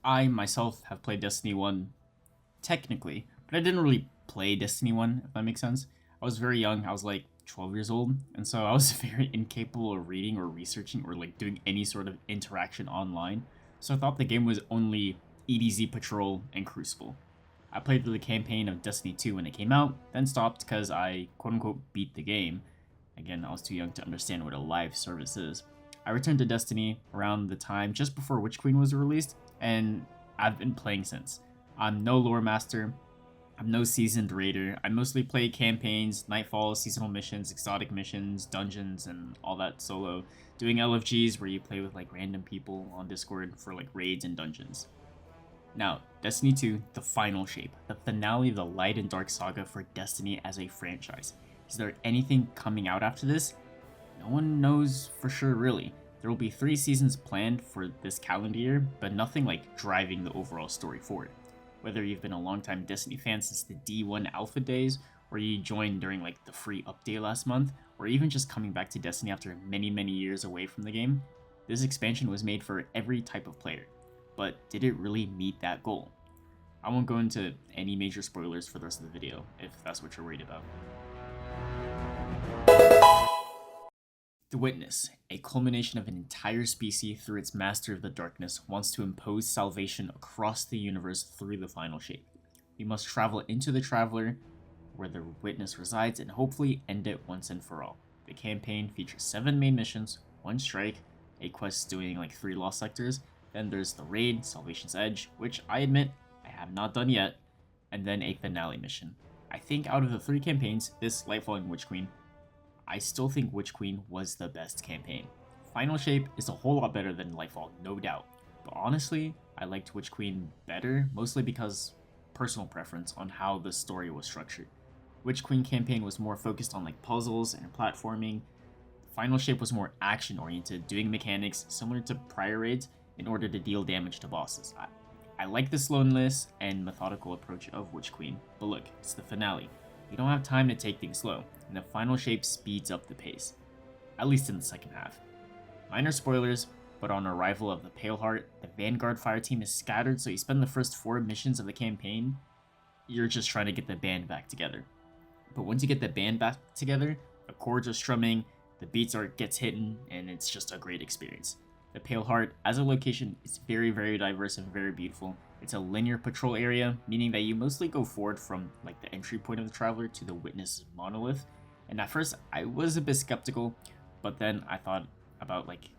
I myself have played Destiny 1 technically, but I didn't really play Destiny 1, if that makes sense. I was very young, I was like 12 years old, and so I was very incapable of reading or researching or like doing any sort of interaction online. So I thought the game was only EDZ Patrol and Crucible. I played through the campaign of Destiny 2 when it came out, then stopped because I quote unquote beat the game. Again, I was too young to understand what a live service is. I returned to Destiny around the time just before Witch Queen was released, and I've been playing since. I'm no lore master, I'm no seasoned raider. I mostly play campaigns, nightfall, seasonal missions, exotic missions, dungeons, and all that solo. Doing LFGs where you play with like random people on Discord for like raids and dungeons. Now, Destiny 2, the final shape, the finale of the Light and Dark saga for Destiny as a franchise. Is there anything coming out after this? No one knows for sure, really. There will be 3 seasons planned for this calendar year, but nothing like driving the overall story forward. Whether you've been a longtime Destiny fan since the D1 alpha days, or you joined during like the free update last month, or even just coming back to Destiny after many years away from the game, this expansion was made for every type of player. But did it really meet that goal? I won't go into any major spoilers for the rest of the video, if that's what you're worried about. The Witness, a culmination of an entire species through its Master of the Darkness, wants to impose salvation across the universe through the final shape. We must travel into the Traveler, where the Witness resides, and hopefully end it once and for all. The campaign features 7 main missions, 1 strike, a quest doing like 3 lost sectors, then there's the raid, Salvation's Edge, which I admit I have not done yet, and then a finale mission. I think out of the 3 campaigns, this, Lightfall, and Witch Queen, I still think Witch Queen was the best campaign. Final Shape is a whole lot better than Lightfall, no doubt, but honestly, I liked Witch Queen better, mostly because personal preference on how the story was structured. Witch Queen campaign was more focused on like puzzles and platforming. Final Shape was more action oriented, doing mechanics similar to prior raids in order to deal damage to bosses. I like the slowness and methodical approach of Witch Queen, but look, it's the finale. We don't have time to take things slow, and the final shape speeds up the pace, at least in the second half. Minor spoilers, but on arrival of the Pale Heart, the Vanguard fire team is scattered, so you spend the first 4 missions of the campaign, you're just trying to get the band back together. But once you get the band back together, the chords are strumming, the beats gets hitting, and it's just a great experience. The Pale Heart, as a location, is very diverse and very beautiful. It's a linear patrol area, meaning that you mostly go forward from like the entry point of the Traveler to the Witness monolith. And at first, I was a bit skeptical, but then I thought about like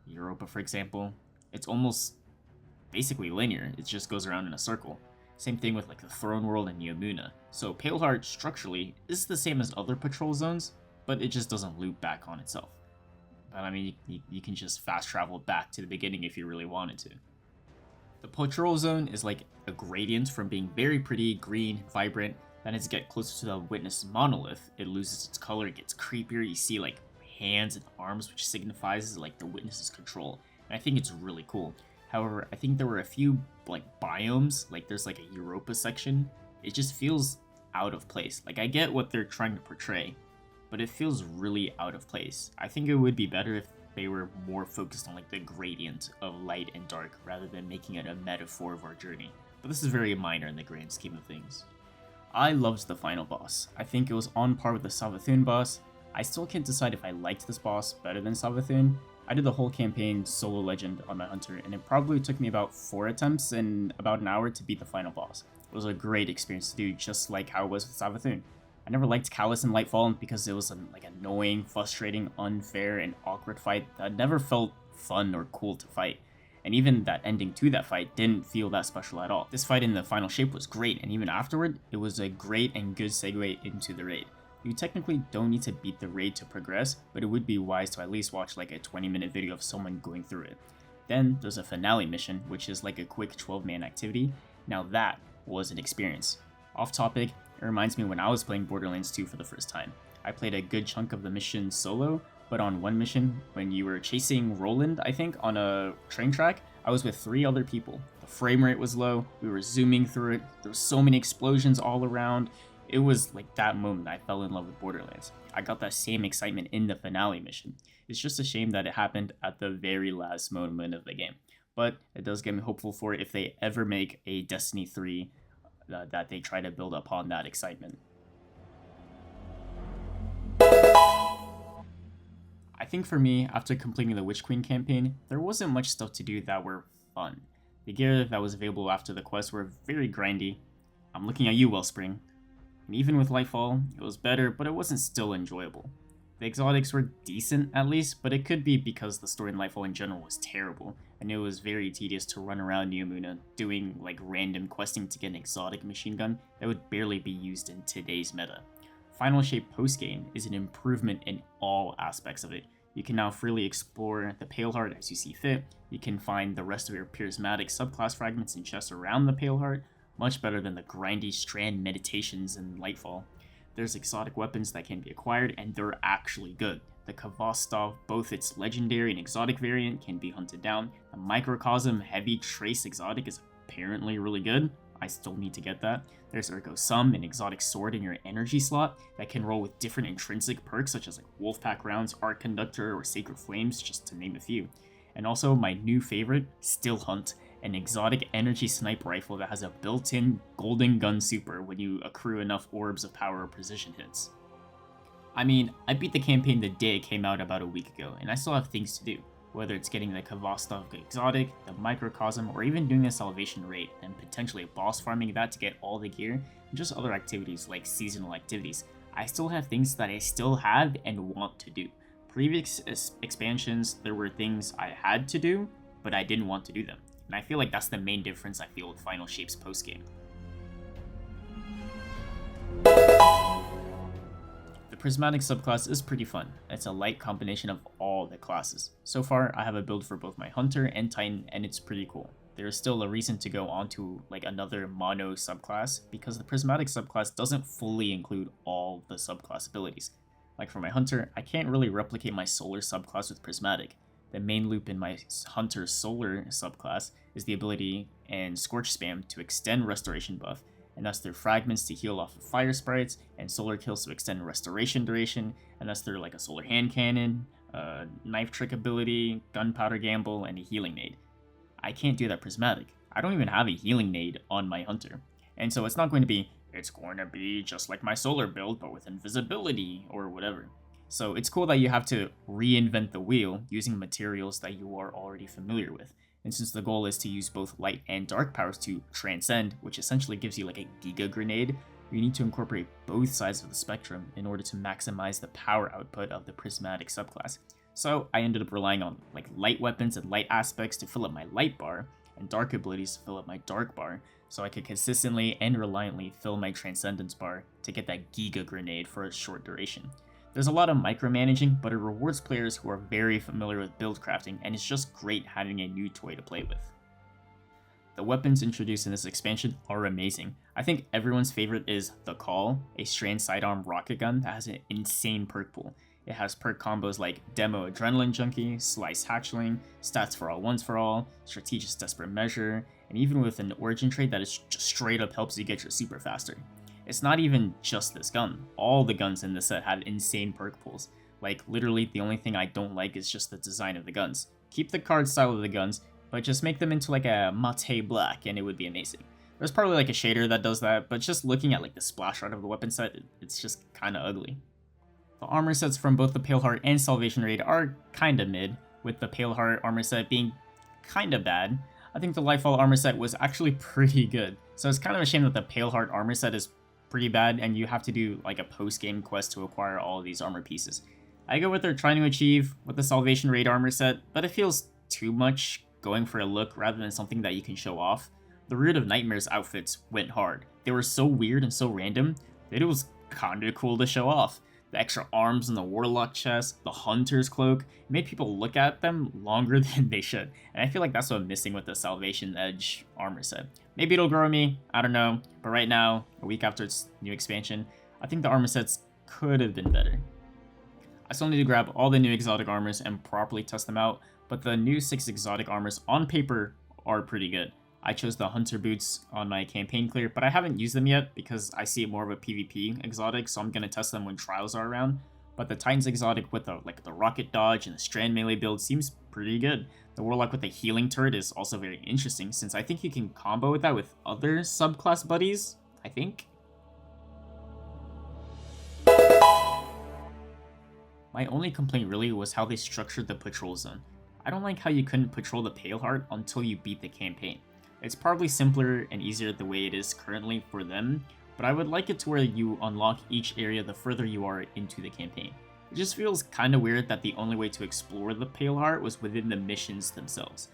Europa, for example. It's almost basically linear. It just goes around in a circle. Same thing with like the Throne World and Yamuna. So Pale Heart structurally is the same as other patrol zones, but it just doesn't loop back on itself. But I mean, you can just fast travel back to the beginning if you really wanted to. The patrol zone is like a gradient from being very pretty, green, vibrant. Then as you get closer to the Witness monolith, it loses its color, it gets creepier. You see like hands and arms, which signifies like the Witness's control. And I think it's really cool. However, I think there were a few like biomes, like there's like a Europa section. It just feels out of place. Like I get what they're trying to portray, but it feels really out of place. I think it would be better if they were more focused on like the gradient of light and dark rather than making it a metaphor of our journey. But this is very minor in the grand scheme of things. I loved the final boss. I think it was on par with the Savathun boss. I still can't decide if I liked this boss better than Savathun. I did the whole campaign solo legend on my hunter, and it probably took me about 4 attempts and about an hour to beat the final boss. It was a great experience to do, just like how it was with Savathun. I never liked Callus and Lightfall because it was an like annoying, frustrating, unfair, and awkward fight that never felt fun or cool to fight. And even that ending to that fight didn't feel that special at all. This fight in the final shape was great, and even afterward, it was a great and good segue into the raid. You technically don't need to beat the raid to progress, but it would be wise to at least watch like a 20-minute video of someone going through it. Then there's a finale mission, which is like a quick 12-man activity. Now that was an experience. Off topic, it reminds me when I was playing Borderlands 2 for the first time. I played a good chunk of the mission solo, but on one mission, when you were chasing Roland, I think, on a train track, I was with 3 other people. The frame rate was low, we were zooming through it, there were so many explosions all around. It was like that moment I fell in love with Borderlands. I got that same excitement in the finale mission. It's just a shame that it happened at the very last moment of the game. but it does get me hopeful for if they ever make a Destiny 3 that they try to build upon that excitement. I think for me, after completing the Witch Queen campaign, there wasn't much stuff to do that were fun. The gear that was available after the quest were very grindy. I'm looking at you, Wellspring. And even with Lightfall, it was better, but it wasn't still enjoyable. The exotics were decent at least, but it could be because the story in Lightfall in general was terrible, and it was very tedious to run around Neomuna doing like random questing to get an exotic machine gun that would barely be used in today's meta. Final Shape postgame is an improvement in all aspects of it. You can now freely explore the Paleheart as you see fit, you can find the rest of your prismatic subclass fragments in chests around the Paleheart, much better than the grindy strand meditations in Lightfall. There's exotic weapons that can be acquired, and they're actually good. The Kvostov, both its legendary and exotic variant, can be hunted down. The Microcosm Heavy Trace exotic is apparently really good. I still need to get that. There's Ergo Sum, an exotic sword in your energy slot that can roll with different intrinsic perks such as like Wolfpack Rounds, Arc Conductor, or Sacred Flames, just to name a few. And also my new favorite, Still Hunt, an exotic energy snipe rifle that has a built-in golden gun super when you accrue enough orbs of power or precision hits. I mean, I beat the campaign the day it came out about a week ago, and I still have things to do, whether it's getting the Kvostov exotic, the Microcosm, or even doing a Salvation raid, and potentially boss farming that to get all the gear, and just other activities like seasonal activities. I still have things that I still have and want to do. Previous expansions, there were things I had to do, but I didn't want to do them. And I feel like that's the main difference I feel with Final Shape's postgame. The Prismatic subclass is pretty fun. It's a light combination of all the classes. So far, I have a build for both my Hunter and Titan, and it's pretty cool. There is still a reason to go on to like another mono subclass, because the Prismatic subclass doesn't fully include all the subclass abilities. Like for my Hunter, I can't really replicate my Solar subclass with Prismatic. The main loop in my Hunter Solar subclass is the ability and Scorch spam to extend Restoration buff, and that's through Fragments to heal off of Fire Sprites, and Solar Kills to extend Restoration duration, and that's through like a Solar Hand Cannon, Knife Trick ability, Gunpowder Gamble, and a Healing Nade. I can't do that Prismatic. I don't even have a Healing Nade on my Hunter, and so it's going to be just like my Solar build, but with invisibility, or whatever. So it's cool that you have to reinvent the wheel using materials that you are already familiar with. And since the goal is to use both light and dark powers to transcend, which essentially gives you like a Giga Grenade, you need to incorporate both sides of the spectrum in order to maximize the power output of the Prismatic subclass. So I ended up relying on like light weapons and light aspects to fill up my light bar, and dark abilities to fill up my dark bar, so I could consistently and reliantly fill my Transcendence bar to get that Giga Grenade for a short duration. There's a lot of micromanaging, but it rewards players who are very familiar with build crafting, and it's just great having a new toy to play with. The weapons introduced in this expansion are amazing. I think everyone's favorite is the Call, a strand sidearm rocket gun that has an insane perk pool. It has perk combos like Demo Adrenaline Junkie, Slice Hatchling, Stats for All Ones for All, Strategist Desperate Measure, and even with an origin trait that is just straight up helps you get your super faster. It's not even just this gun. All the guns in this set have insane perk pools. Like, literally, the only thing I don't like is just the design of the guns. Keep the card style of the guns, but just make them into like a matte black, and it would be amazing. There's probably like a shader that does that, but just looking at like the splash art of the weapon set, it's just kinda ugly. The armor sets from both the Paleheart and Salvation Raid are kinda mid, with the Paleheart armor set being kinda bad. I think the Lightfall armor set was actually pretty good, so it's kind of a shame that the Paleheart armor set is pretty bad and you have to do like a post-game quest to acquire all of these armor pieces. I get what they're trying to achieve with the Salvation Raid armor set, but it feels too much going for a look rather than something that you can show off. The Root of Nightmares outfits went hard. They were so weird and so random that it was kinda cool to show off. The extra arms in the Warlock chest, the Hunter's cloak, made people look at them longer than they should, and I feel like that's what I'm missing with the Salvation Edge armor set. Maybe it'll grow on me, I don't know, but right now, a week after its new expansion, I think the armor sets could have been better. I still need to grab all the new exotic armors and properly test them out, but the new 6 exotic armors on paper are pretty good. I chose the Hunter boots on my campaign clear, but I haven't used them yet because I see it more of a PvP exotic, so I'm going to test them when trials are around. But the Titan's exotic with the rocket dodge and the strand melee build seems pretty good. The Warlock with the healing turret is also very interesting, since I think you can combo with that with other subclass buddies, I think. My only complaint really was how they structured the patrol zone. I don't like how you couldn't patrol the Pale Heart until you beat the campaign. It's probably simpler and easier the way it is currently for them, but I would like it to where you unlock each area the further you are into the campaign. It just feels kinda weird that the only way to explore the Pale Heart was within the missions themselves.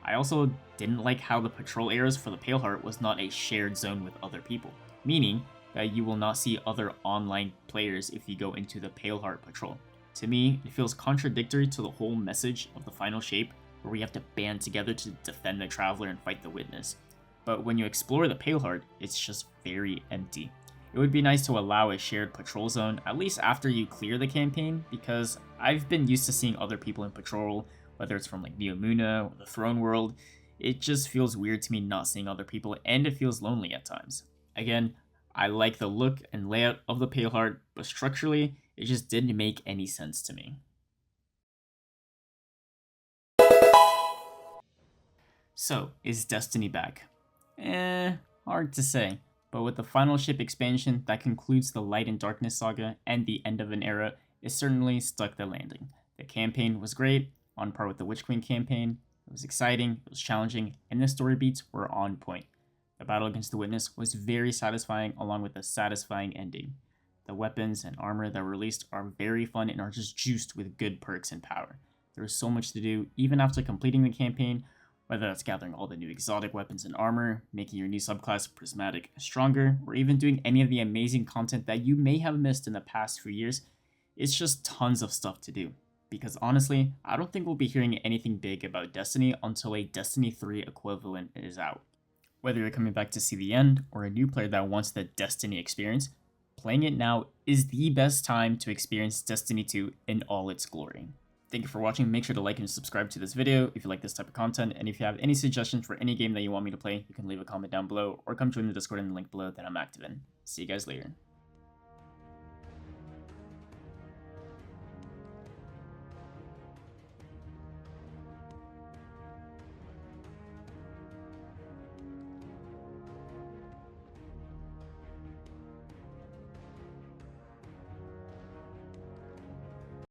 I also didn't like how the patrol areas for the Pale Heart was not a shared zone with other people, meaning that you will not see other online players if you go into the Pale Heart patrol. To me, it feels contradictory to the whole message of the final shape, where we have to band together to defend the Traveler and fight the Witness. But when you explore the Pale Heart, it's just very empty. It would be nice to allow a shared patrol zone, at least after you clear the campaign, because I've been used to seeing other people in patrol, whether it's from like Neomuna or the Throne World. It just feels weird to me not seeing other people, and it feels lonely at times. Again, I like the look and layout of the Pale Heart, but structurally, it just didn't make any sense to me. So, is Destiny back? Hard to say. But with the final ship expansion that concludes the Light and Darkness saga and the end of an era, it certainly stuck the landing. The campaign was great, on par with the Witch Queen campaign. It was exciting, it was challenging, and the story beats were on point. The battle against the Witness was very satisfying, along with a satisfying ending. The weapons and armor that were released are very fun and are just juiced with good perks and power. There is so much to do, even after completing the campaign, whether that's gathering all the new exotic weapons and armor, making your new subclass Prismatic stronger, or even doing any of the amazing content that you may have missed in the past few years. It's just tons of stuff to do. Because honestly, I don't think we'll be hearing anything big about Destiny until a Destiny 3 equivalent is out. Whether you're coming back to see the end, or a new player that wants the Destiny experience, playing it now is the best time to experience Destiny 2 in all its glory. Thank you for watching. Make sure to like and subscribe to this video if you like this type of content, and if you have any suggestions for any game that you want me to play, you can leave a comment down below or come join the Discord in the link below that I'm active in. See you guys later.